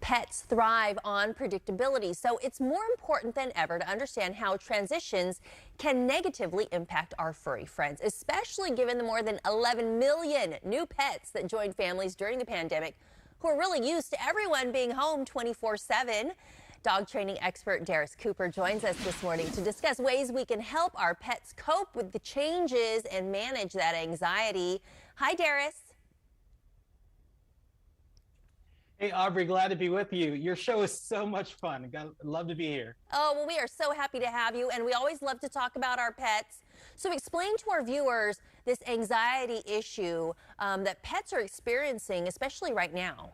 Pets thrive on predictability, so it's more important than ever to understand how transitions can negatively impact our furry friends, especially given the more than 11 million new pets that joined families during the pandemic who are really used to everyone being home 24/7. Dog training expert Darius Cooper joins us this morning to discuss ways we can help our pets cope with the changes and manage that anxiety. Hi, Darius. Hey, Aubrey, glad to be with you. Your show is so much fun. Love to be here. Oh, well, we are so happy to have you, and we always love to talk about our pets. So explain to our viewers this anxiety issue that pets are experiencing, especially right now.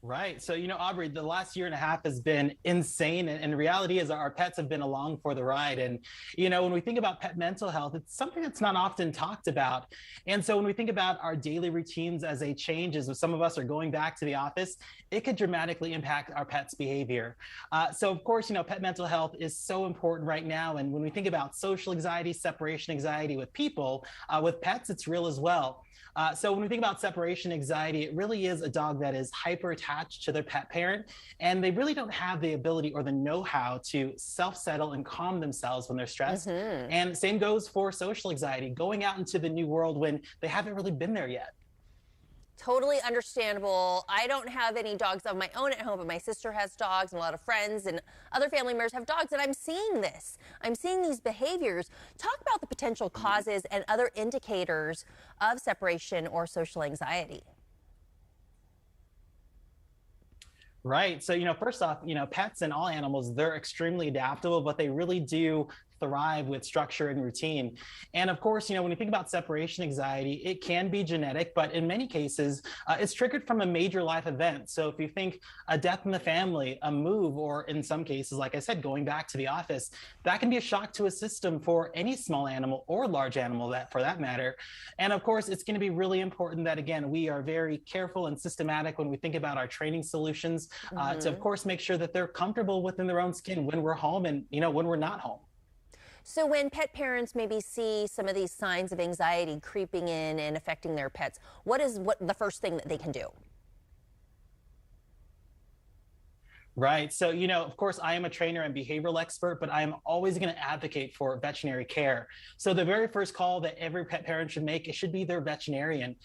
Right. So, Aubrey, the last year and a half has been insane. And the reality is our pets have been along for the ride. And, when we think about pet mental health, it's something that's not often talked about. And so when we think about our daily routines as they change, as some of us are going back to the office, it could dramatically impact our pet's behavior. So, of course, pet mental health is so important right now. And when we think about social anxiety, separation anxiety with people, with pets, it's real as well. So when we think about separation anxiety, it really is a dog that is hyper attached to their pet parent, and they really don't have the ability or the know-how to self-settle and calm themselves when they're stressed. And same goes for social anxiety, going out into the new world when they haven't really been there yet. Totally understandable. I don't have any dogs of my own at home, but my sister has dogs, and a lot of friends and other family members have dogs, and I'm seeing this. I'm seeing these behaviors. Talk about the potential causes and other indicators of separation or social anxiety. Right. So, first off, pets and all animals, they're extremely adaptable, but they really do thrive with structure and routine. And of course, when you think about separation anxiety, it can be genetic, but in many cases, it's triggered from a major life event. So if you think a death in the family, a move, or in some cases, like I said, going back to the office, that can be a shock to a system for any small animal or large animal that for that matter. And of course, it's going to be really important that, again, we are very careful and systematic when we think about our training solutions to, of course, make sure that they're comfortable within their own skin when we're home and, when we're not home. So when pet parents maybe see some of these signs of anxiety creeping in and affecting their pets, what the first thing that they can do? Right. So, of course, I am a trainer and behavioral expert, but I am always going to advocate for veterinary care. So the very first call that every pet parent should make, it should be their veterinarian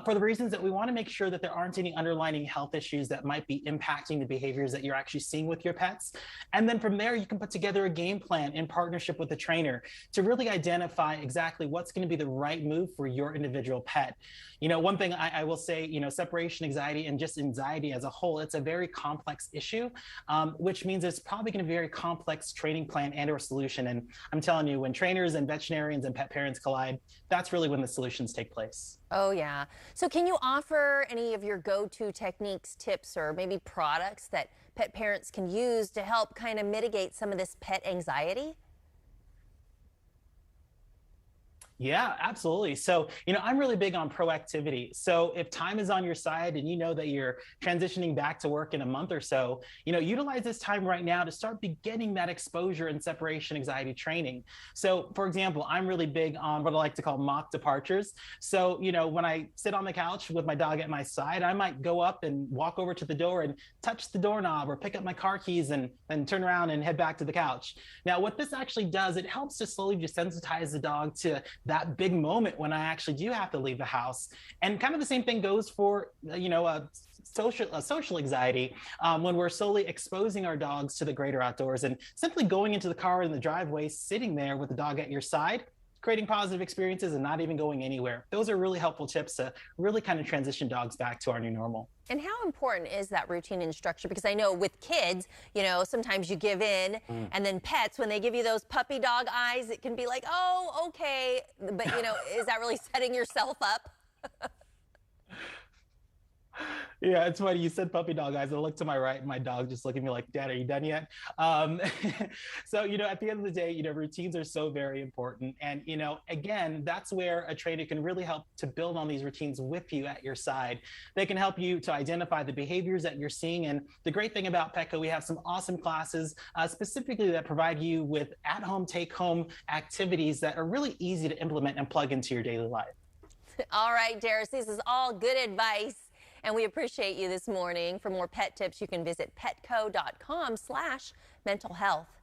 for the reasons that we want to make sure that there aren't any underlying health issues that might be impacting the behaviors that you're actually seeing with your pets. And then from there, you can put together a game plan in partnership with the trainer to really identify exactly what's going to be the right move for your individual pet. One thing I will say, separation anxiety and just anxiety as a whole, it's a very complex issue. Which means it's probably going to be a very complex training plan and or solution. And I'm telling you, when trainers and veterinarians and pet parents collide, that's really when the solutions take place. Oh, yeah. So can you offer any of your go-to techniques, tips, or maybe products that pet parents can use to help kind of mitigate some of this pet anxiety? Yeah, absolutely. So, I'm really big on proactivity. So if time is on your side and you know that you're transitioning back to work in a month or so, utilize this time right now to start beginning that exposure and separation anxiety training. So for example, I'm really big on what I like to call mock departures. So, when I sit on the couch with my dog at my side, I might go up and walk over to the door and touch the doorknob or pick up my car keys and then turn around and head back to the couch. Now, what this actually does, it helps to slowly desensitize the dog to that big moment when I actually do have to leave the house. And kind of the same thing goes for, social anxiety when we're slowly exposing our dogs to the greater outdoors and simply going into the car in the driveway, sitting there with the dog at your side, creating positive experiences and not even going anywhere. Those are really helpful tips to really kind of transition dogs back to our new normal. And how important is that routine and structure? Because I know with kids, sometimes you give in, and then pets, when they give you those puppy dog eyes, it can be like, oh, okay. But, is that really setting yourself up? Yeah, it's funny. You said puppy dog eyes. I look to my right, and my dog just looking at me like, Dad, are you done yet? So, at the end of the day, routines are so very important. And, again, that's where a trainer can really help to build on these routines with you at your side. They can help you to identify the behaviors that you're seeing. And the great thing about Petco, we have some awesome classes specifically that provide you with at-home, take-home activities that are really easy to implement and plug into your daily life. All right, Darius, this is all good advice. And we appreciate you this morning. For more pet tips, you can visit petco.com/mental health.